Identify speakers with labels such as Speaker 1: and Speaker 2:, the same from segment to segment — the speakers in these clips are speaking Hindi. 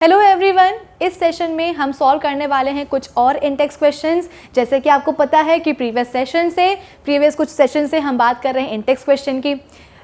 Speaker 1: हेलो एवरीवन, इस सेशन में हम सॉल्व करने वाले हैं कुछ और इंटेक्स क्वेश्चंस। जैसे कि आपको पता है कि प्रीवियस कुछ सेशन से हम बात कर रहे हैं इंटेक्स क्वेश्चन की।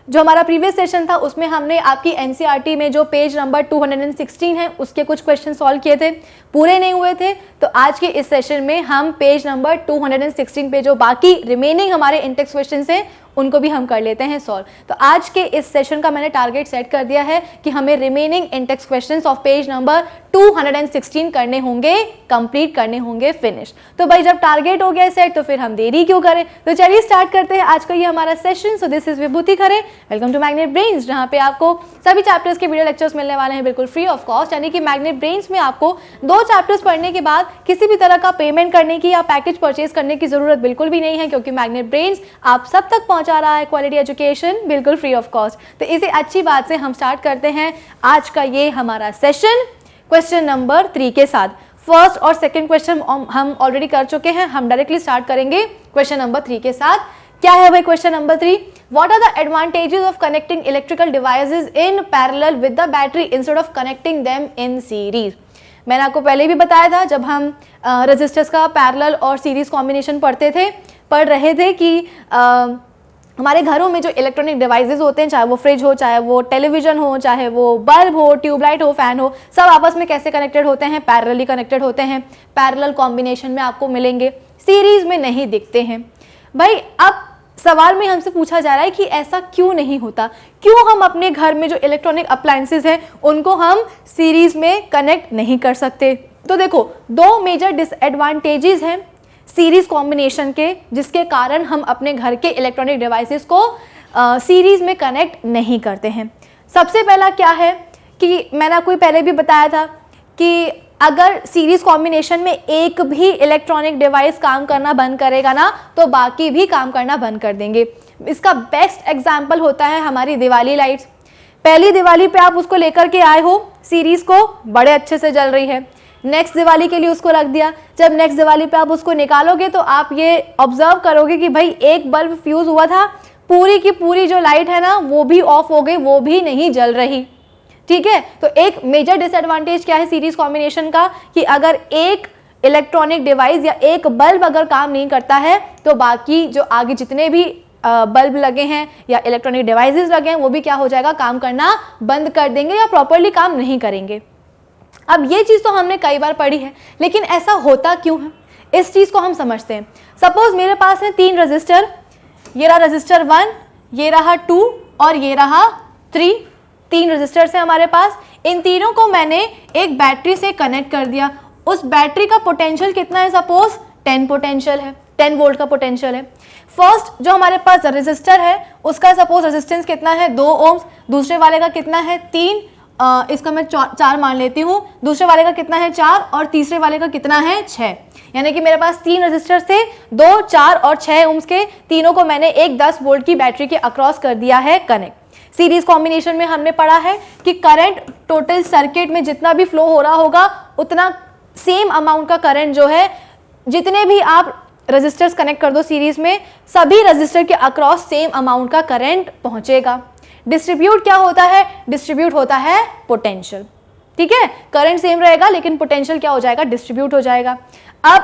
Speaker 1: जो हमारा प्रीवियस सेशन था उसमें हमने आपकी एनसीईआरटी में जो पेज नंबर 216 है उसके कुछ क्वेश्चन सॉल्व किए थे, पूरे नहीं हुए थे। तो आज के इस सेशन में हम पेज नंबर 216 पे जो बाकी रिमेनिंग हमारे इंटेक्स क्वेश्चन हैं उनको भी हम कर लेते हैं सॉल्व। तो आज के इस सेशन का मैंने टारगेट सेट कर दिया है कि हमें remaining Intex questions of page number 216 करने होंगे, कंप्लीट करने होंगे, फिनिश। तो भाई जब टारगेट हो गया सेट तो फिर हम देरी क्यों करें। तो चलिए स्टार्ट करते हैं आज का ये हमारा session. So this is Vibhuti Khare, welcome to Magnet Brains, जहाँ पे आपको सभी चैप्टर्स के वीडियो लेक्चर्स मिलने वाले हैं बिल्कुल फ्री ऑफ कॉस्ट। यानी कि मैग्नेट ब्रेन्स में आपको 2 चैप्टर्स पढ़ने के बाद किसी भी तरह का पेमेंट करने की या पैकेज परचेज करने की जरूरत बिल्कुल भी नहीं है, क्योंकि मैग्नेट ब्रेन्स आप सब तक पहुंचा रहा है क्वालिटी एजुकेशन बिल्कुल फ्री ऑफ कॉस्ट। तो इसी अच्छी बात से हम स्टार्ट करते हैं आज का ये हमारा सेशन क्वेश्चन नंबर 3 के साथ। फर्स्ट और सेकंड क्वेश्चन हम ऑलरेडी कर चुके हैं, हम डायरेक्टली स्टार्ट करेंगे क्वेश्चन नंबर 3 के साथ। क्या है भाई question number 3? What are the advantages of connecting electrical devices in parallel with the battery instead of connecting them in series. मैंने आपको पहले भी बताया था जब हम रेजिस्टर्स का पैरेलल और सीरीज कॉम्बिनेशन पढ़ रहे थे कि हमारे घरों में जो इलेक्ट्रॉनिक डिवाइसेस होते हैं, चाहे वो फ्रिज हो, चाहे वो टेलीविजन हो, चाहे वो बल्ब हो, ट्यूबलाइट हो, फैन हो, सब आपस में कैसे कनेक्टेड होते हैं? पैरेलली कनेक्टेड होते हैं। पैरेलल कॉम्बिनेशन में आपको मिलेंगे, सीरीज में नहीं दिखते हैं। भाई अब सवाल में हमसे पूछा जा रहा है कि ऐसा क्यों नहीं होता, क्यों हम अपने घर में जो इलेक्ट्रॉनिक अप्लायंसेस हैं उनको हम सीरीज में कनेक्ट नहीं कर सकते। तो देखो 2 मेजर डिसएडवांटेजेस हैं सीरीज कॉम्बिनेशन के, जिसके कारण हम अपने घर के इलेक्ट्रॉनिक डिवाइसेस को सीरीज में कनेक्ट नहीं करते हैं। सबसे पहला क्या है कि मैंने आपको पहले भी बताया था कि अगर सीरीज कॉम्बिनेशन में एक भी इलेक्ट्रॉनिक डिवाइस काम करना बंद करेगा ना, तो बाकी भी काम करना बंद कर देंगे। इसका बेस्ट एग्जाम्पल होता है हमारी दिवाली लाइट्स। पहली दिवाली पे आप उसको लेकर के आए हो, सीरीज को बड़े अच्छे से जल रही है। नेक्स्ट दिवाली के लिए उसको रख दिया, जब नेक्स्ट दिवाली पे आप उसको निकालोगे तो आप ये ऑब्जर्व करोगे कि भाई एक बल्ब फ्यूज हुआ था, पूरी की पूरी जो लाइट है ना वो भी ऑफ हो गई, वो भी नहीं जल रही। ठीक है, तो एक मेजर डिसएडवांटेज क्या है सीरीज कॉम्बिनेशन का कि अगर एक इलेक्ट्रॉनिक डिवाइस या एक बल्ब अगर काम नहीं करता है तो बाकी जो आगे जितने भी बल्ब लगे हैं या इलेक्ट्रॉनिक डिवाइसेस लगे हैं वो भी क्या हो जाएगा, काम करना बंद कर देंगे या प्रॉपरली काम नहीं करेंगे। अब ये चीज़ तो हमने कई बार पढ़ी है, लेकिन ऐसा होता क्यों है इस चीज़ को हम समझते हैं। सपोज मेरे पास है 3 रजिस्टर, ये रहा रजिस्टर 1, ये रहा 2 और ये रहा 3। 3 रजिस्टर्स हैं हमारे पास। इन तीनों को मैंने एक बैटरी से कनेक्ट कर दिया। उस बैटरी का पोटेंशियल कितना है? सपोज 10 पोटेंशियल है, 10 वोल्ट का पोटेंशियल है। फर्स्ट जो हमारे पास रजिस्टर है उसका सपोज रेजिस्टेंस कितना है? 2 ओम्स। दूसरे वाले का कितना है? 3। इसका मैं 4 मान लेती हूँ। दूसरे वाले का कितना है? 4। और तीसरे वाले का कितना है? 6। यानी कि मेरे पास 3 रजिस्टर्स थे, 2, 4 और 6 ओम्स के। तीनों को मैंने एक 10 वोल्ट की बैटरी के अक्रॉस कर दिया है कनेक्ट। सीरीज कॉम्बिनेशन में हमने पढ़ा है कि करंट टोटल सर्किट में जितना भी फ्लो हो रहा होगा उतना सेम अमाउंट का करंट जो है, जितने भी आप रजिस्टर्स कनेक्ट कर दो सीरीज में, सभी रजिस्टर के अक्रॉस सेम अमाउंट का करंट पहुंचेगा। डिस्ट्रीब्यूट क्या होता है? डिस्ट्रीब्यूट होता है पोटेंशियल। ठीक है, करंट सेम रहेगा लेकिन पोटेंशियल क्या हो जाएगा? डिस्ट्रीब्यूट हो जाएगा। अब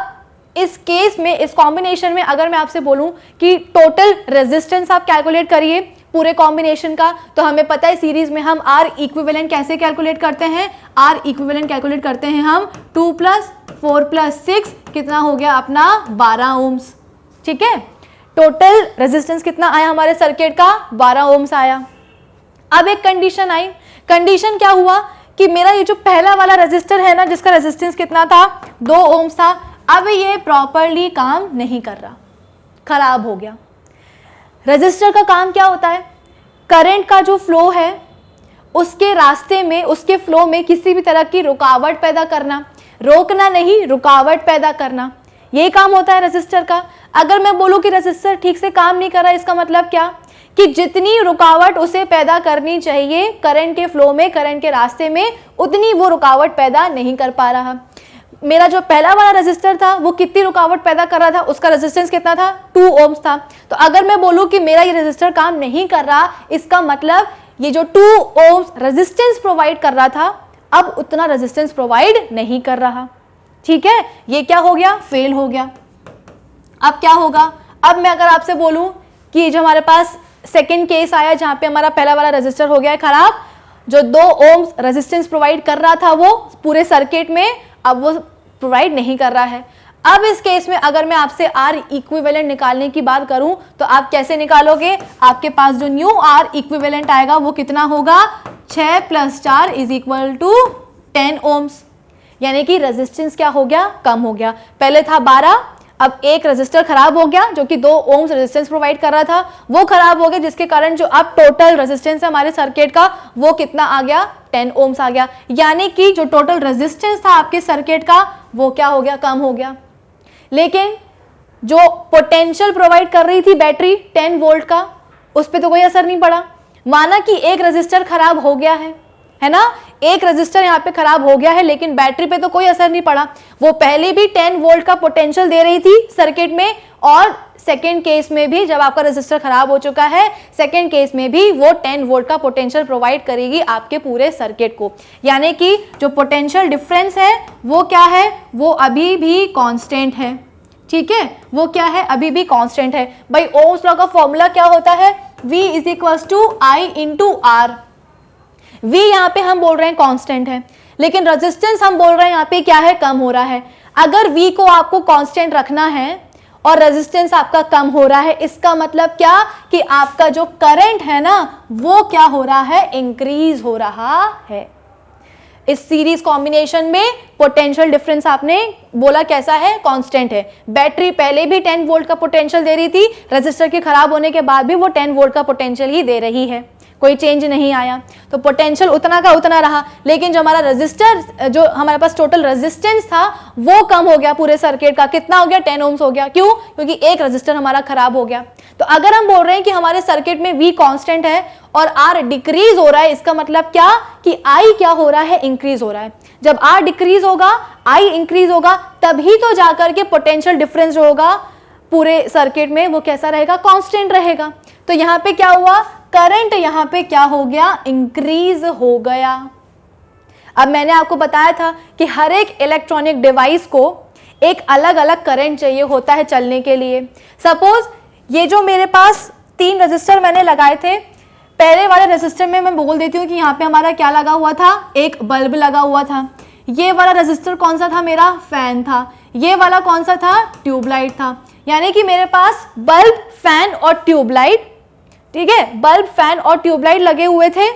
Speaker 1: इस केस में, इस कॉम्बिनेशन में अगर मैं आपसे बोलूं कि टोटल रेजिस्टेंस आप कैलकुलेट करिए पूरे कॉम्बिनेशन का, तो हमें पता है सीरीज में हम आर इक्विवेलेंट कैसे कैलकुलेट करते हैं? आर इक्विवेलेंट कैलकुलेट करते हैं हम 2 + 4 + 6 कितना हो गया अपना? 12 ओम्स। ठीक है, टोटल रेजिस्टेंस कितना आया हमारे सर्किट का? 12 ओम्स आया। अब एक कंडीशन आई। कंडीशन क्या हुआ कि मेरा ये जो पहला वाला रेजिस्टर है ना, जिसका रेजिस्टेंस कितना था? 2 ओम्स था, अब ये प्रॉपरली काम नहीं कर रहा, खराब हो गया। रेजिस्टर का काम क्या होता है? करंट का जो फ्लो है उसके रास्ते में, उसके फ्लो में किसी भी तरह की रुकावट पैदा करना, रोकना नहीं, रुकावट पैदा करना, यही काम होता है रेजिस्टर का। अगर मैं बोलूं कि रेजिस्टर ठीक से काम नहीं कर रहा, इसका मतलब क्या कि जितनी रुकावट उसे पैदा करनी चाहिए करंट के फ्लो में, करंट के रास्ते में, उतनी वो रुकावट पैदा नहीं कर पा रहा। मेरा जो पहला वाला रेजिस्टर था वो कितनी रुकावट पैदा कर रहा था? उसका रेजिस्टेंस कितना था? 2 ओम्स था। तो अगर मैं बोलूं कि मेरा ये रेजिस्टर काम नहीं कर रहा, इसका मतलब ये जो 2 ओम्स रेजिस्टेंस प्रोवाइड कर रहा था अब उतना रेजिस्टेंस प्रोवाइड नहीं कर रहा। ठीक है, ये क्या हो गया, फेल हो गया। अब क्या होगा, अब मैं अगर आपसे बोलूं कि जो हमारे पास सेकेंड केस आया जहां पे हमारा पहला वाला रेजिस्टर हो गया है खराब, जो 2 ओम रेजिस्टेंस प्रोवाइड कर रहा था वो पूरे सर्किट में अब वो प्रोवाइड नहीं कर रहा है। अब इस केस में अगर मैं आपसे R इक्विवेलेंट निकालने की बात करूं तो आप कैसे निकालोगे, आपके पास जो न्यू R इक्विवेलेंट आएगा वो कितना होगा, 6 + 4 = 10 ओम्स। यानी कि रेजिस्टेंस क्या हो गया, कम हो गया। पहले था 12, अब एक रेजिस्टर खराब हो गया जो कि 2 ओम्स रेजिस्टेंस प्रोवाइड कर रहा था, वो खराब हो गया, जिसके कारण जो अब टोटल रेजिस्टेंस है हमारे सर्किट का वो कितना आ गया, 10 ओम्स आ गया। यानी कि जो टोटल रेजिस्टेंस था आपके सर्किट का वो क्या हो गया, कम हो गया। लेकिन जो पोटेंशियल प्रोवाइड कर रही थी बैटरी 10 वोल्ट का, उस पर तो कोई असर नहीं पड़ा। माना कि एक रेजिस्टर खराब हो गया है ना, एक रेजिस्टर यहाँ पे खराब हो गया है, लेकिन बैटरी पे तो कोई असर नहीं पड़ा। वो पहले भी 10 वोल्ट का पोटेंशियल दे रही थी सर्किट में, और सेकेंड केस में भी जब आपका रेजिस्टर खराब हो चुका है, सेकेंड केस में भी वो 10 वोल्ट का पोटेंशियल प्रोवाइड करेगी आपके पूरे सर्किट को। यानी कि जो पोटेंशियल डिफरेंस है वो क्या है, वो अभी भी कांस्टेंट है। ठीक है, वो क्या है, अभी भी कांस्टेंट है। भाई ओम्स लॉ का फॉर्मूला क्या होता है, V = I × R। V यहाँ पे हम बोल रहे हैं कांस्टेंट है, लेकिन रेजिस्टेंस हम बोल रहे हैं यहाँ पे क्या है, कम हो रहा है। अगर V को आपको कांस्टेंट रखना है और रेजिस्टेंस आपका कम हो रहा है, इसका मतलब क्या कि आपका जो करंट है ना वो क्या हो रहा है, इंक्रीज हो रहा है। इस सीरीज कॉम्बिनेशन में पोटेंशियल डिफरेंस आपने बोला कैसा है, कांस्टेंट है। बैटरी पहले भी 10 वोल्ट का पोटेंशियल दे रही थी, रेजिस्टर के खराब होने के बाद भी वो 10 वोल्ट का पोटेंशियल ही दे रही है, कोई चेंज नहीं आया। तो पोटेंशियल उतना का उतना रहा, लेकिन जो हमारा रेजिस्टर, जो हमारे पास टोटल रेजिस्टेंस था वो कम हो गया पूरे सर्किट का। कितना हो गया, 10 ओम्स हो गया। क्यों, क्योंकि एक रेजिस्टर हमारा खराब हो गया। तो अगर हम बोल रहे हैं कि हमारे सर्किट में V कांस्टेंट है और R डिक्रीज हो रहा है, इसका मतलब क्या कि I क्या हो रहा है, इंक्रीज हो रहा है। जब R डिक्रीज होगा, I इंक्रीज होगा, तभी तो जाकर के पोटेंशियल डिफरेंस जो होगा पूरे सर्किट में वो कैसा रहेगा, कांस्टेंट रहेगा। तो यहाँ पे क्या हुआ, करंट यहाँ पे क्या हो गया, इंक्रीज हो गया। अब मैंने आपको बताया था कि हर एक इलेक्ट्रॉनिक डिवाइस को एक अलग अलग करंट चाहिए होता है चलने के लिए। सपोज ये जो मेरे पास 3 रेजिस्टर मैंने लगाए थे, पहले वाले रेजिस्टर में मैं बोल देती हूँ कि यहाँ पे हमारा क्या लगा हुआ था, एक बल्ब लगा हुआ था। ये वाला रेजिस्टर कौन सा था, मेरा फैन था। ये वाला कौन सा था, ट्यूबलाइट था। यानी कि मेरे पास बल्ब, फैन और ट्यूबलाइट, ठीक है, बल्ब, फैन और ट्यूबलाइट लगे हुए थे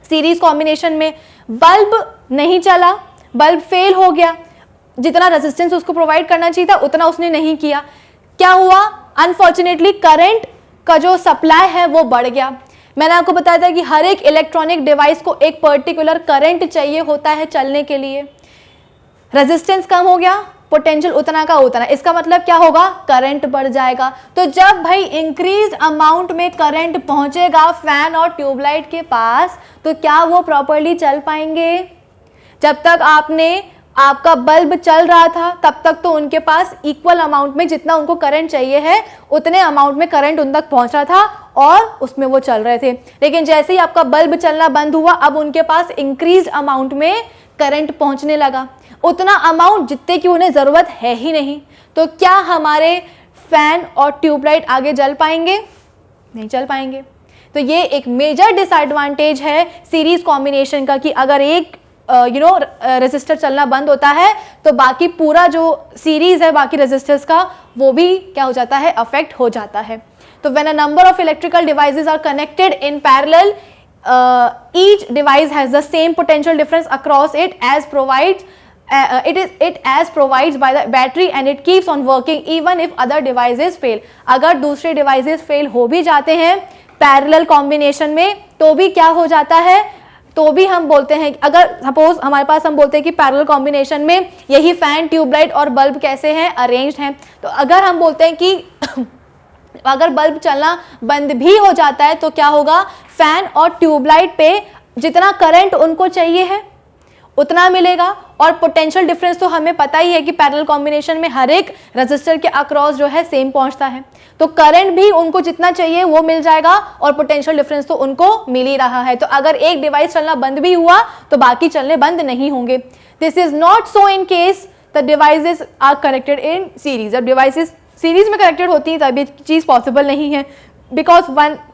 Speaker 1: सीरीज कॉम्बिनेशन में। बल्ब नहीं चला, बल्ब फेल हो गया, जितना रेजिस्टेंस उसको प्रोवाइड करना चाहिए था उतना उसने नहीं किया। क्या हुआ, अनफॉर्चुनेटली करंट का जो सप्लाई है वो बढ़ गया। मैंने आपको बताया था कि हर एक इलेक्ट्रॉनिक डिवाइस को एक पर्टिकुलर करंट चाहिए होता है चलने के लिए। रेजिस्टेंस कम हो गया, पोटेंशियल उतना का उतना, इसका मतलब क्या होगा, करंट बढ़ जाएगा। तो जब भाई इंक्रीज अमाउंट में करंट पहुंचेगा फैन और ट्यूबलाइट के पास, तो क्या वो प्रॉपर्ली चल पाएंगे। जब तक आपका बल्ब चल रहा था तब तक तो उनके पास इक्वल अमाउंट में जितना उनको करंट चाहिए है उतने अमाउंट में करंट उन तक पहुंच रहा था और उसमें वो चल रहे थे। लेकिन जैसे ही आपका बल्ब चलना बंद हुआ, अब उनके पास इंक्रीज अमाउंट में करंट पहुंचने लगा, उतना अमाउंट जितने की उन्हें जरूरत है ही नहीं। तो क्या हमारे फैन और ट्यूबलाइट आगे जल पाएंगे, नहीं चल पाएंगे। तो ये एक मेजर डिसएडवांटेज है सीरीज कॉम्बिनेशन का कि अगर एक रेजिस्टर चलना बंद होता है तो बाकी पूरा जो सीरीज है बाकी रेजिस्टर्स का वो भी क्या हो जाता है, अफेक्ट हो जाता है। तो when a number of electrical devices are connected in parallel, each device has the same potential difference across it as provides by the battery and it keeps on working even if other devices fail। अगर दूसरे devices fail हो भी जाते हैं parallel combination में तो भी क्या हो जाता है, तो भी हम बोलते हैं, अगर सपोज हमारे पास हम बोलते हैं कि पैरेलल कॉम्बिनेशन में यही फैन, ट्यूबलाइट और बल्ब कैसे हैं, अरेंज्ड हैं। तो अगर हम बोलते हैं कि अगर बल्ब चलना बंद भी हो जाता है तो क्या होगा, फैन और ट्यूबलाइट पे जितना करंट उनको चाहिए है उतना मिलेगा। और पोटेंशियल डिफरेंस तो हमें पता ही है कि पैरेलल कॉम्बिनेशन में हर एक रजिस्टर के अक्रॉस जो है सेम पहुंचता है, तो करंट भी उनको जितना चाहिए वो मिल जाएगा और पोटेंशियल डिफरेंस तो उनको मिल ही रहा है। तो अगर एक डिवाइस चलना बंद भी हुआ तो बाकी चलने बंद नहीं होंगे। This is not so in case the devices are connected in series. जब डिवाइसेस सीरीज में कनेक्टेड होती है तभी चीज पॉसिबल नहीं है, because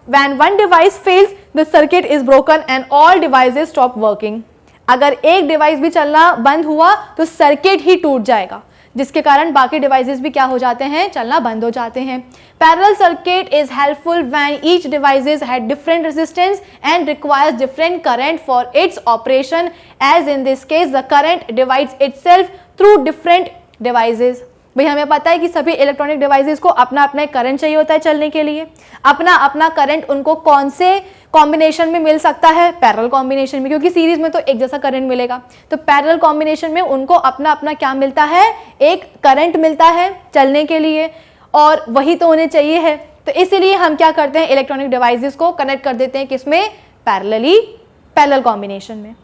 Speaker 1: when one device fails the circuit is broken and all devices stop working। अगर एक डिवाइस भी चलना बंद हुआ तो सर्किट ही टूट जाएगा, जिसके कारण बाकी डिवाइसेस भी क्या हो जाते हैं, चलना बंद हो जाते हैं। Parallel circuit is helpful when each devices have different resistance and requires different current for its operation, as in this case the current divides itself through different devices. भाई हमें पता है कि सभी इलेक्ट्रॉनिक डिवाइसेस को अपना अपना करंट चाहिए होता है चलने के लिए। अपना अपना करंट उनको कौन से कॉम्बिनेशन में मिल सकता है, पैरेलल कॉम्बिनेशन में, क्योंकि सीरीज में तो एक जैसा करंट मिलेगा। तो पैरेलल कॉम्बिनेशन में उनको अपना अपना क्या मिलता है, एक करंट मिलता है चलने के लिए, और वही तो उन्हें चाहिए है। तो इसीलिए हम क्या करते हैं, इलेक्ट्रॉनिक डिवाइसेस को कनेक्ट कर देते हैं किसमें, पैरेलल कॉम्बिनेशन में।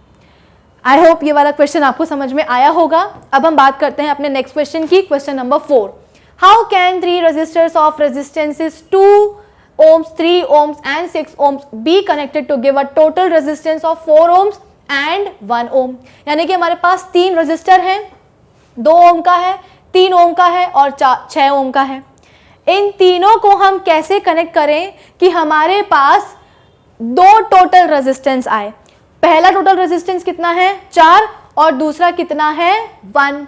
Speaker 1: आई होप ये वाला क्वेश्चन आपको समझ में आया होगा। अब हम बात करते हैं अपने नेक्स्ट क्वेश्चन की, question number 4। How can 3 resistors of resistances 2 ohms, 3 ohms and 6 ohms be connected to give a total resistance of 4 ohms and 1 ohm। यानी कि हमारे पास 3 रेजिस्टर हैं, 2 ओम का है, 3 ओम का है और 6 ओम का है। इन तीनों को हम कैसे कनेक्ट करें कि हमारे पास 2 टोटल रेजिस्टेंस आए। पहला टोटल रेजिस्टेंस कितना है, 4, और दूसरा कितना है, 1।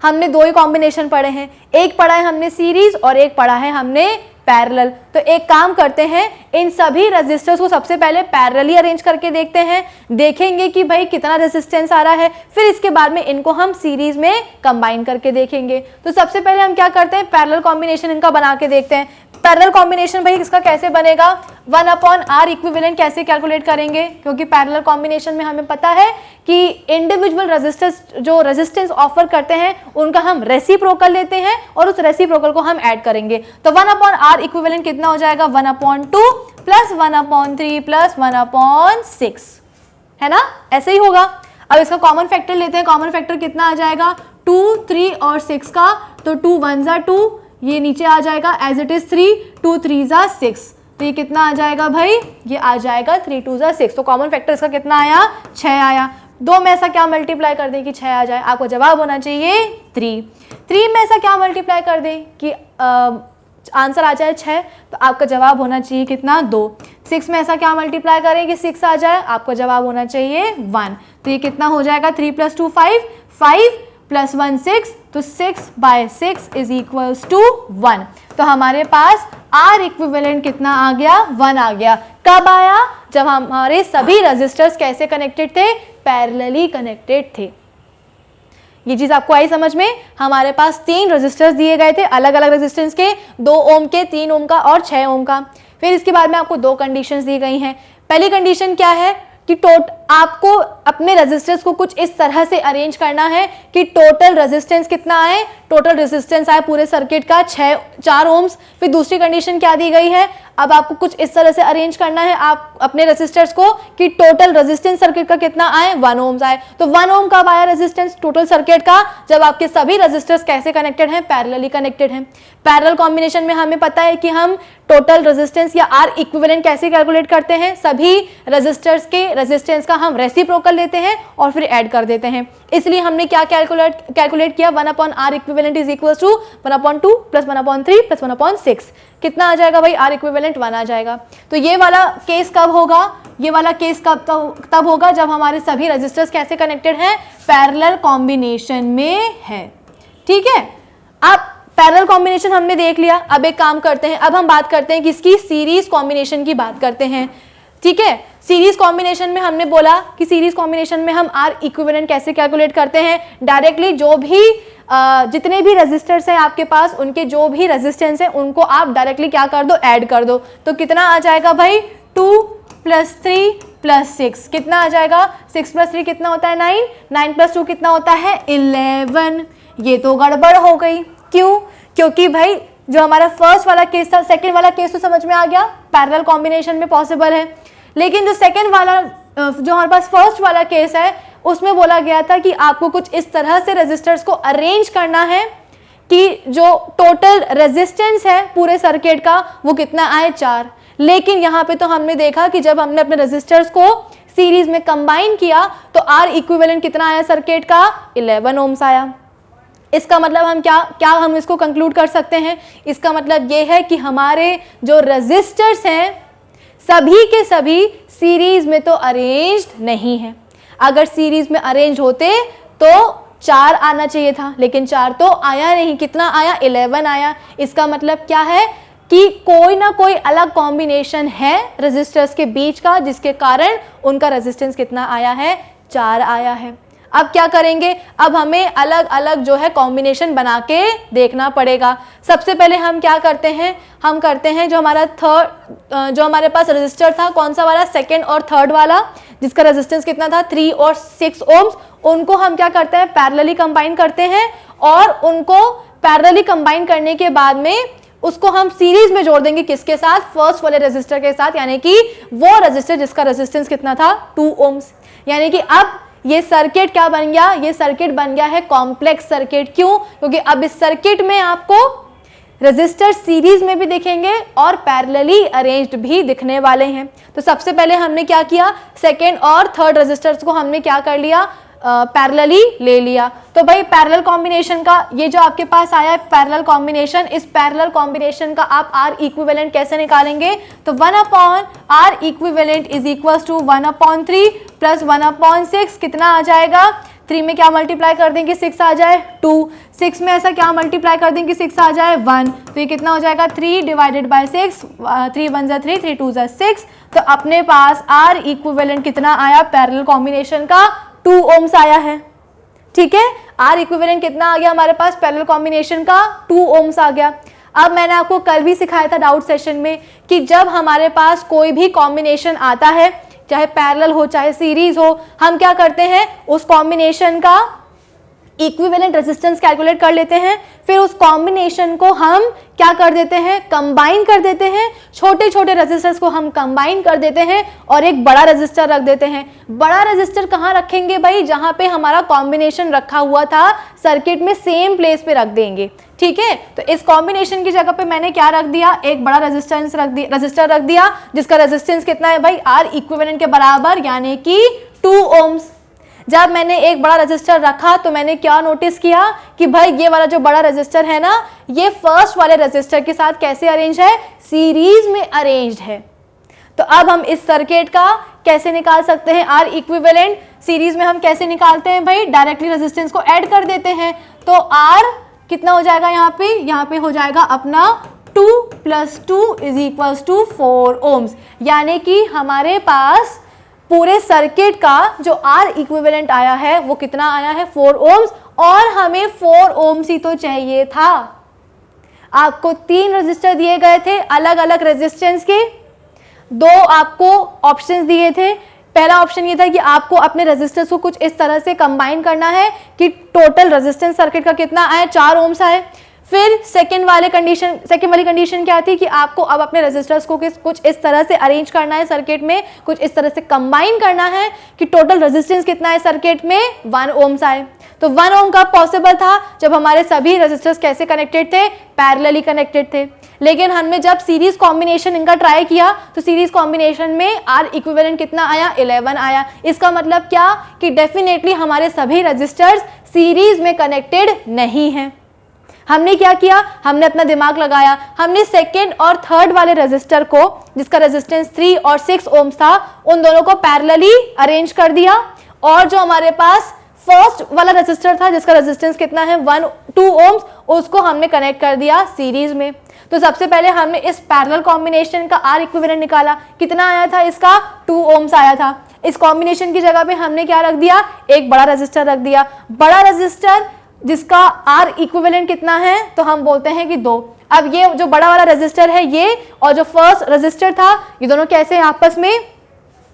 Speaker 1: हमने 2 ही कॉम्बिनेशन पढ़े हैं, एक पढ़ा है हमने सीरीज और एक पढ़ा है हमने पैरेलल। तो एक काम करते हैं, इन सभी रेजिस्टर्स को सबसे पहले पैरेलली अरेंज करके देखते हैं, देखेंगे कि भाई कितना रेजिस्टेंस आ रहा है, फिर इसके बाद में इनको हम सीरीज में कंबाइन करके देखेंगे। तो सबसे पहले हम क्या करते हैं, पैरेलल कॉम्बिनेशन इनका बना के देखते हैं। पैरेलल कॉम्बिनेशन भाई इसका कैसे बनेगा, 1/R इक्विवेलेंट कैसे कैलकुलेट करेंगे, क्योंकि पैरेलल कॉम्बिनेशन में हमें पता है कि इंडिविजुअल रेजिस्टर्स जो रेजिस्टेंस ऑफर करते हैं उनका हम रेसिप्रोकल लेते हैं और उस रेसिप्रोकल को हम ऐड करेंगे। तो 1/R इक्विवेलेंट कितना हो जाएगा, 1/2 प्लस 1/3 प्लस 1/6, है ना, ऐसे ही होगा। अब इसका कॉमन फैक्टर लेते हैं, कॉमन फैक्टर कितना आ जाएगा, 2, 3 और 6 का, तो 2 1 = 2, ये नीचे आ जाएगा एज इट इज 3, 2 3 = 6, तो ये कितना आ जाएगा भाई, ये आ जाएगा 3 2 = 6। तो कॉमन फैक्टर इसका कितना आया, 6 आया। 2 में ऐसा क्या मल्टीप्लाई कर दें कि 6 आ जाए, आपको जवाब होना चाहिए 3। 3 में ऐसा क्या मल्टीप्लाई कर दें कि आंसर आ जाए 6, तो आपका जवाब होना चाहिए कितना, 2। 6 में ऐसा क्या मल्टीप्लाई करें कि 6 आ जाए, आपका जवाब होना चाहिए 1। तो ये कितना हो जाएगा, 3 + 2 5, 5 + 1 6, तो 6/6 = 1। तो हमारे पास R इक्विवेलेंट कितना आ गया, 1 आ गया। कब आया, जब हमारे सभी रेजिस्टर्स कैसे कनेक्टेड थे, पैरेलली कनेक्टेड थे। ये चीज आपको आई समझ में। हमारे पास 3 रेजिस्टर्स दिए गए थे, अलग अलग रेजिस्टेंस के, 2 ओम के, 3 ओम का और 6 ओम का। फिर इसके बाद में आपको 2 कंडीशंस दी गई हैं। पहली कंडीशन क्या है कि आपको अपने रेजिस्टेंस को कुछ इस तरह से अरेंज करना है कि टोटल रेजिस्टेंस कितना आए, टोटल रेजिस्टेंस आए पूरे सर्किट का 4 ओम्स। फिर दूसरी कंडीशन क्या दी गई है, अब आपको कुछ इस तरह से अरेंज करना है आप अपने रेजिस्टर्स को कि टोटल रेजिस्टेंस सर्किट का कितना आए, 1 ओम्स आए। तो 1 ओम कब आया रेजिस्टेंस टोटल सर्किट का, जब आपके सभी रेजिस्टर्स कैसे कनेक्टेड हैं, पैरेलली कनेक्टेड हैं। पैरेलल कॉम्बिनेशन में हमें पता है कि हम टोटल रेजिस्टेंस या R इक्विवेलेंट कैसे कैलकुलेट करते हैं, सभी रेजिस्टर्स के रेजिस्टेंस का हम रेसिप्रोकल लेते हैं और फिर ऐड कर देते हैं। इसलिए हमने क्या कैलकुलेट किया, 1/R इक्विवेलेंट = 1/2 प्लस 1/3 प्लस 1/6। कितना आ जाएगा भाई, R इक्विवेलेंट 1 आ जाएगा। तो ये वाला केस कब होगा, ये वाला केस तब होगा जब हमारे सभी रेजिस्टर्स कैसे कनेक्टेड हैं, पैरेलल कॉम्बिनेशन में है। ठीक है, अब पैरेलल कॉम्बिनेशन हमने देख लिया। अब एक काम करते हैं, अब हम बात करते हैं किसकी, सीरीज कॉम्बिनेशन की बात करते हैं। ठीक है, सीरीज कॉम्बिनेशन में हमने बोला कि सीरीज कॉम्बिनेशन में हम R इक्विवेलेंट कैसे कैलकुलेट करते हैं, डायरेक्टली जो भी जितने भी रेजिस्टर्स हैं आपके पास, उनके जो भी रेजिस्टेंस है उनको आप डायरेक्टली क्या कर दो, ऐड कर दो। तो कितना आ जाएगा भाई, 2 + 3 + 6, कितना आ जाएगा, 6 + 3 कितना होता है, 9, 9 + 2 कितना होता है, 11। ये तो गड़बड़ हो गई, क्यों, क्योंकि भाई जो हमारा फर्स्ट वाला केस था, सेकंड वाला केस तो समझ में आ गया, पैरेलल कॉम्बिनेशन में पॉसिबल है। लेकिन जो सेकंड वाला, जो हमारे पास फर्स्ट वाला केस है, उसमें बोला गया था कि आपको कुछ इस तरह से रेजिस्टर्स को अरेंज करना है कि जो टोटल रेजिस्टेंस है पूरे सर्किट का वो कितना आए 4। लेकिन यहाँ पे तो हमने देखा कि जब हमने अपने रेजिस्टर्स को सीरीज में कंबाइन किया तो आर इक्विवेलेंट कितना आया सर्किट का 11 ओम्स आया। इसका मतलब हम क्या हम इसको कंक्लूड कर सकते हैं, इसका मतलब ये है कि हमारे जो रेजिस्टर्स हैं सभी के सभी सीरीज में तो अरेंज्ड नहीं है। अगर सीरीज में अरेंज होते तो 4 आना चाहिए था, लेकिन 4 तो आया नहीं। कितना आया 11 आया। इसका मतलब क्या है कि कोई ना कोई अलग कॉम्बिनेशन है रेजिस्टर्स के बीच का जिसके कारण उनका रेजिस्टेंस कितना आया है 4 आया है। अब क्या करेंगे, अब हमें अलग अलग जो है कॉम्बिनेशन बना के देखना पड़ेगा। सबसे पहले हम क्या करते हैं, हम करते हैं जो हमारे पास रेजिस्टर था कौन सा वाला, सेकंड और थर्ड वाला, जिसका रेजिस्टेंस कितना था 3 और 6 ओम्स, उनको हम क्या करते हैं पैरेलली कंबाइन करते हैं और उनको पैरेलली कंबाइन करने के बाद में उसको हम सीरीज में जोड़ देंगे किसके साथ, फर्स्ट वाले रेजिस्टर के साथ, यानी कि वो रेजिस्टर जिसका रेजिस्टेंस कितना था 2 ओम्स। यानी कि अब ये सर्किट क्या बन गया, ये सर्किट बन गया है कॉम्प्लेक्स सर्किट। क्यों, क्योंकि अब इस सर्किट में आपको रेजिस्टर सीरीज में भी दिखेंगे और पैरेलली अरेंज्ड भी दिखने वाले हैं। तो सबसे पहले हमने क्या किया, सेकेंड और थर्ड रेजिस्टर्स को हमने क्या कर लिया, पैरेलली ले लिया। तो भाई पैरेलल कॉम्बिनेशन का ये जो आपके पास आया है पैरेलल कॉम्बिनेशन, इस पैरेलल कॉम्बिनेशन का आप आर इक्विवेलेंट कैसे निकालेंगे, तो 1/r equivalent is equal to 1/3 plus 1/6 कितना आ जाएगा, 3 में क्या मल्टीप्लाई कर देंगे 6 आ जाए 2, 6 में ऐसा क्या मल्टीप्लाई कर देंगे 6 आ जाए 1, तो ये कितना हो जाएगा 3 डिवाइडेड बाय 6, 3 1 जा 3, 3 2 जा 6। तो अपने पास आर इक्विवेलेंट कितना आया पैरेलल कॉम्बिनेशन का 2 ओम्स आया है। ठीक है, आर इक्विवेलेंट कितना आ गया हमारे पास पैरेलल कॉम्बिनेशन का 2 ओम्स आ गया। अब मैंने आपको कल भी सिखाया था डाउट सेशन में कि जब हमारे पास कोई भी कॉम्बिनेशन आता है, चाहे पैरेलल हो चाहे सीरीज हो, हम क्या करते हैं उस कॉम्बिनेशन का इक्विवेलेंट रेजिस्टेंस कैलकुलेट कर लेते हैं, फिर उस कॉम्बिनेशन को हम क्या कर देते हैं कंबाइन कर देते हैं, छोटे छोटे रेजिस्टर्स को हम कंबाइन कर देते हैं और एक बड़ा रेजिस्टर रख देते हैं। बड़ा रेजिस्टर कहाँ रखेंगे भाई, जहां पे हमारा कॉम्बिनेशन रखा हुआ था सर्किट में सेम प्लेस पे रख देंगे। ठीक है, तो इस कॉम्बिनेशन की जगह पे मैंने क्या रख दिया, एक बड़ा रेजिस्टर रख दिया जिसका रेजिस्टेंस कितना है भाई आर इक्विवेलेंट के बराबर यानी कि 2 ओम्स। जब मैंने एक बड़ा रेजिस्टर रखा तो मैंने क्या नोटिस किया कि भाई ये वाला जो बड़ा रेजिस्टर है ना, ये फर्स्ट वाले रेजिस्टर के साथ कैसे अरेंज है, सीरीज में अरेंज्ड है। तो अब हम इस सर्किट का कैसे निकाल सकते हैं आर इक्विवेलेंट, सीरीज में हम कैसे निकालते हैं भाई, डायरेक्टली रेजिस्टेंस को ऐड कर देते हैं। तो आर कितना हो जाएगा यहाँ पे हो जाएगा अपना 2 + 2 = 4 ओम्स, यानी कि हमारे पास पूरे सर्किट का जो आर इक्विवेलेंट आया है वो कितना आया है 4 ओम्स, और हमें 4 ओम्स ही तो चाहिए था। आपको 3 रेजिस्टर दिए गए थे अलग अलग रेजिस्टेंस के, 2 आपको ऑप्शंस दिए थे। पहला ऑप्शन ये था कि आपको अपने रेजिस्टर्स को कुछ इस तरह से कंबाइन करना है कि टोटल रेजिस्टेंस सर्किट का कितना आए 4 ओम्स आए। फिर सेकेंड वाली कंडीशन क्या थी कि आपको अब अपने रेजिस्टर्स को कुछ इस तरह से अरेंज करना है सर्किट में, कुछ इस तरह से कंबाइन करना है कि टोटल रेजिस्टेंस कितना है सर्किट में 1 ओम्स आए। तो 1 ओम कब पॉसिबल था, जब हमारे सभी रेजिस्टर्स कैसे कनेक्टेड थे, पैरेलली कनेक्टेड थे। लेकिन हमने जब सीरीज कॉम्बिनेशन इनका ट्राई किया तो सीरीज कॉम्बिनेशन में आर इक्विवेलेंट कितना आया 11 आया। इसका मतलब क्या कि डेफिनेटली हमारे सभी रेजिस्टर्स सीरीज में कनेक्टेड नहीं हैं। हमने क्या किया, हमने अपना दिमाग लगाया, हमने सेकेंड और थर्ड वाले रेजिस्टर को जिसका रेजिस्टेंस 3 और 6 ओम्स था उन दोनों को पैरेलली अरेंज कर दिया, और जो हमारे पास फर्स्ट वाला रेजिस्टर था जिसका रेजिस्टेंस कितना है 2 ओम्स, उसको हमने कनेक्ट कर दिया सीरीज में। तो सबसे पहले हमने इस पैरेलल कॉम्बिनेशन का आर इक्विवेलेंट निकाला, कितना आया था इसका 2 ओम्स आया था। इस कॉम्बिनेशन की जगह पे हमने क्या रख दिया, एक बड़ा रेजिस्टर रख दिया। बड़ा रेजिस्टर जिसका आर इक्विवेलेंट कितना है, तो हम बोलते हैं कि 2। अब ये जो बड़ा वाला रेजिस्टर है ये और जो फर्स्ट रेजिस्टर था ये दोनों कैसे आपस में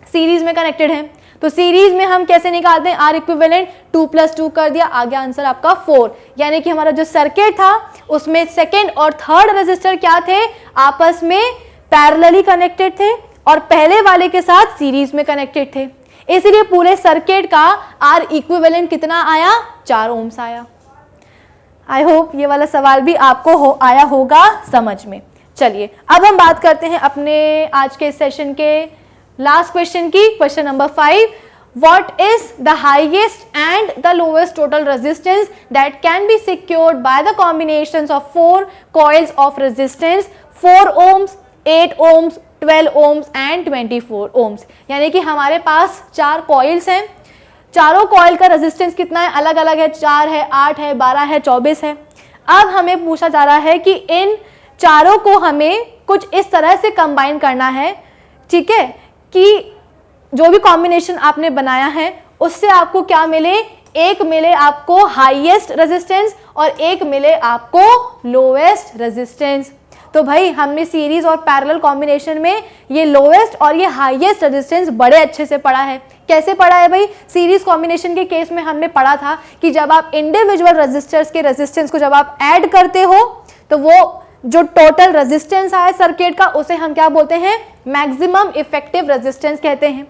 Speaker 1: सीरीज में कनेक्टेड हैं। तो सीरीज में हम कैसे निकालते हैं आर इक्विवेलेंट, 2 + 2 कर दिया, आ गया आंसर आपका 4। यानी कि हमारा जो सर्किट था उसमें सेकेंड और थर्ड रेजिस्टर क्या थे, आपस में पैरेलली कनेक्टेड थे और पहले वाले के साथ सीरीज में कनेक्टेड थे। इसीलिए पूरे सर्किट का आर इक्विवेलेंट कितना आया, 4 ओम्स आया। आई होप ये वाला सवाल भी आपको आया होगा समझ में। चलिए अब हम बात करते हैं अपने आज के सेशन के लास्ट क्वेश्चन की, question number 5। What is the highest and the lowest total resistance that can be secured by the combinations of 4 coils of resistance 4 ohms, 8 ohms, 12 ohms and 24 ohms। यानी कि हमारे पास 4 कॉइल्स हैं, चारों कॉइल का रेजिस्टेंस कितना है, अलग अलग है, 4 है, 8 है, 12 है, 24 है। अब हमें पूछा जा रहा है कि इन चारों को हमें कुछ इस तरह से कंबाइन करना है, ठीक है, कि जो भी कॉम्बिनेशन आपने बनाया है उससे आपको क्या मिले, एक मिले आपको हाईएस्ट रेजिस्टेंस और एक मिले आपको लोएस्ट रेजिस्टेंस। तो भाई हमने सीरीज और पैरेलल कॉम्बिनेशन में ये लोएस्ट और ये हाईएस्ट रेजिस्टेंस बड़े अच्छे से पढ़ा है। कैसे पढ़ा है भाई, सीरीज कॉम्बिनेशन के केस में हमने पढ़ा था कि जब आप इंडिविजुअल रेजिस्टर्स के रेजिस्टेंस को जब आप ऐड करते हो तो वो जो टोटल रेजिस्टेंस आया सर्किट का उसे हम क्या बोलते हैं, मैक्सिमम इफेक्टिव रेजिस्टेंस कहते हैं।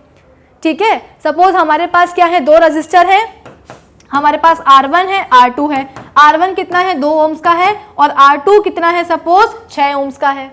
Speaker 1: ठीक है, सपोज हमारे पास क्या है, 2 रजिस्टर है, हमारे पास R1 है, R2 है। R1 कितना है, 2 ओम्स का है और R2 कितना है, सपोज 6 ओम्स का है।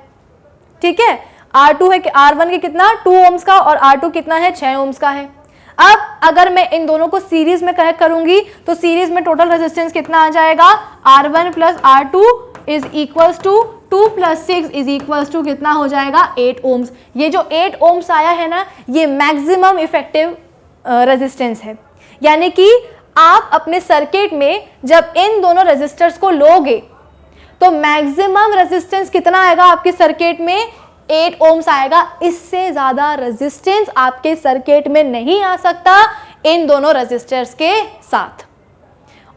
Speaker 1: ठीक है, R2 है कि R1 के कितना 2 ओम्स का और R2 कितना है 6 ओम्स का है। अब अगर मैं इन दोनों को सीरीज में कनेक्ट करूंगी तो सीरीज में टोटल रेजिस्टेंस कितना आ जाएगा, R1 plus R2 is equals to 2 प्लस 6 इज इक्वल्स टू कितना हो जाएगा, 8 ओम्स। ये जो 8 ओम्स आया है ना, ये मैक्सिमम इफेक्टिव रेजिस्टेंस है। यानी कि आप अपने सर्किट में जब इन दोनों रेजिस्टर्स को लोगे तो मैक्सिमम रेजिस्टेंस कितना आएगा आपके सर्किट में, 8 ओम्स आएगा। इससे ज्यादा रेजिस्टेंस आपके सर्किट में नहीं आ सकता इन दोनों रेजिस्टर्स के साथ।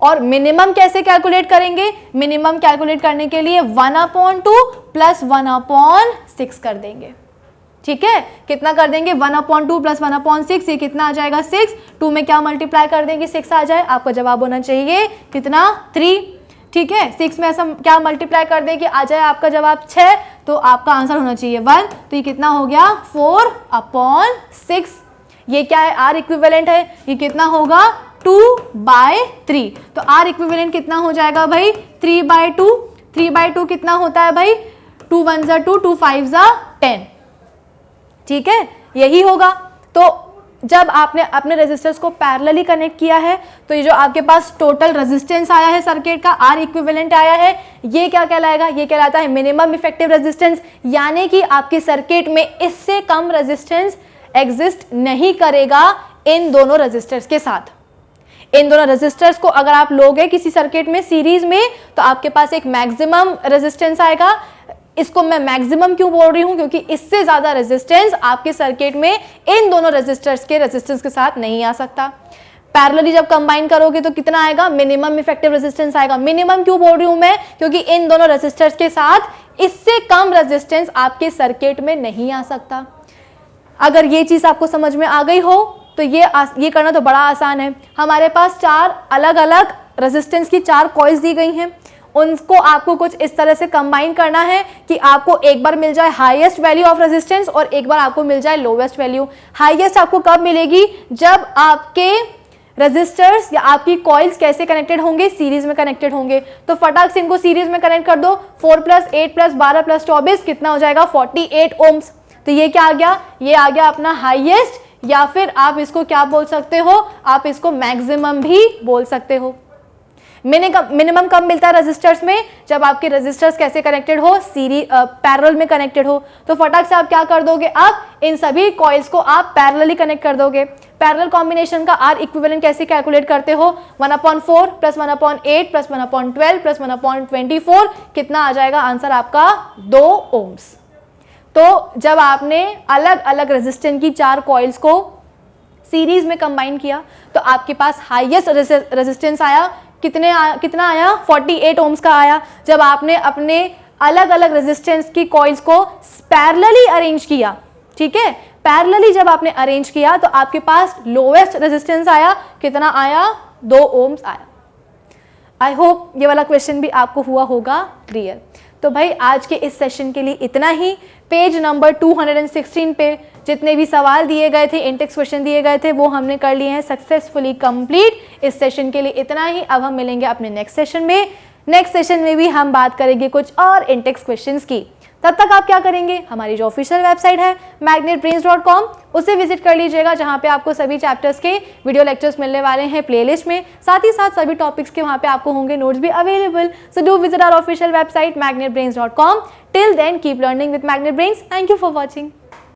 Speaker 1: और मिनिमम कैसे कैलकुलेट करेंगे, मिनिमम कैलकुलेट करने के लिए 1/2 प्लस 1/6 कर देंगे। ठीक है, कितना कर देंगे, 1/2 प्लस 1/6, ये कितना आ जाएगा 6। 2 में क्या मल्टीप्लाई कर देंगे, 6 आ जाए। आपका जवाब होना चाहिए कितना, 3। ठीक है, 6 में ऐसा क्या मल्टीप्लाई कर देंगे, आ जाए आपका जवाब 6, तो आपका आंसर होना चाहिए 1। तो ये कितना हो गया, 4/6। ये क्या है, आर इक्विवेलेंट है, ये कितना होगा 2/3। तो आर इक्विवेलेंट कितना हो जाएगा भाई, 3/2। 3/2 कितना होता है भाई, 2 1 ज़ा 2, 2 5 ज़ा 10। ठीक है, यही होगा। तो जब आपने अपने रेजिस्टर्स को पैरेलली कनेक्ट किया है तो ये जो आपके पास टोटल रेजिस्टेंस आया है सर्किट का, आर इक्विवेलेंट आया है, ये क्या कहलाएगा, ये कहलाता है मिनिमम इफेक्टिव रेजिस्टेंस। यानी कि आपके सर्किट में इससे कम रेजिस्टेंस एग्जिस्ट नहीं करेगा इन दोनों रेजिस्टर्स के साथ। इन दोनों रेजिस्टर्स को अगर आप लोगे किसी सर्किट में सीरीज में तो आपके पास एक मैक्सिमम रेजिस्टेंस आएगा। इसको मैं मैक्सिमम क्यों बोल रही हूं, क्योंकि इससे ज्यादा रेजिस्टेंस आपके सर्किट में इन दोनों रेजिस्टर्स के रेजिस्टेंस के साथ नहीं आ सकता। पैरेलली जब कंबाइन करोगे तो कितना आएगा, मिनिमम इफेक्टिव रेजिस्टेंस आएगा। मिनिमम क्यों बोल रही हूं मैं, क्योंकि इन दोनों रेजिस्टर्स के साथ इससे कम रेजिस्टेंस आपके सर्किट में नहीं आ सकता। अगर ये चीज आपको समझ में आ गई हो तो ये करना तो बड़ा आसान है। हमारे पास 4 अलग अलग रेजिस्टेंस की 4 कॉइल्स दी गई हैं, उनको आपको कुछ इस तरह से कंबाइन करना है कि आपको एक बार मिल जाए हाईएस्ट वैल्यू ऑफ रेजिस्टेंस और एक बार आपको मिल जाए लोवेस्ट वैल्यू। हाईएस्ट आपको कब मिलेगी, जब आपके रेजिस्टर्स या आपकी कॉइल्स कैसे कनेक्टेड होंगे, सीरीज में कनेक्टेड होंगे। तो फटाक से इनको सीरीज में कनेक्ट कर दो, 4 + 8 + 12 + 24 कितना हो जाएगा, 48 ओम्स। तो ये क्या आ गया, ये आ गया अपना हाईएस्ट, या फिर आप इसको क्या बोल सकते हो, आप इसको मैक्सिमम भी बोल सकते हो। मिनिमम कब मिलता है रेजिस्टर्स में, जब आपके रेजिस्टर्स कैसे कनेक्टेड हो, पैरेलल में कनेक्टेड हो। तो फटाक से आप क्या कर दोगे, अब इन सभी कॉइल्स को आप पैरेलली कनेक्ट कर दोगे। पैरेलल कॉम्बिनेशन का आर इक्विवेलेंट कैसे कैलकुलेट करते हो, 1/4 प्लस 1/8 प्लस 1/12 प्लस 1/24 कितना आ जाएगा, आंसर आपका 2 ओम्स। तो जब आपने अलग अलग रेजिस्टेंस की 4 कॉइल्स को सीरीज में कंबाइन किया तो आपके पास हाईएस्ट रेजिस्टेंस आया, कितना आया, 48 ओम्स का आया। जब आपने अपने अलग अलग रेजिस्टेंस की कॉइल्स को पैरेलली अरेंज किया, ठीक है, पैरेलली जब आपने अरेंज किया तो आपके पास लोवेस्ट रेजिस्टेंस आया, कितना आया, 2 ओम्स आया। आई होप ये वाला क्वेश्चन भी आपको हुआ होगा क्लियर। तो भाई आज के इस सेशन के लिए इतना ही। पेज नंबर 216 पे जितने भी सवाल दिए गए थे, इंटेक्स क्वेश्चन दिए गए थे, वो हमने कर लिए हैं सक्सेसफुली कंप्लीट। इस सेशन के लिए इतना ही। अब हम मिलेंगे अपने नेक्स्ट सेशन में। नेक्स्ट सेशन में भी हम बात करेंगे कुछ और इंटेक्स क्वेश्चंस की। तब तक आप क्या करेंगे, हमारी जो ऑफिशियल वेबसाइट है magnetbrains.com, उसे विजिट कर लीजिएगा, जहां पे आपको सभी चैप्टर्स के वीडियो लेक्चर्स मिलने वाले हैं प्लेलिस्ट में। साथ ही साथ सभी टॉपिक्स के वहां पे आपको होंगे नोट्स भी available. So do visit our official website magnetbrains.com. Till then keep learning with Magnet Brains. Thank you for watching.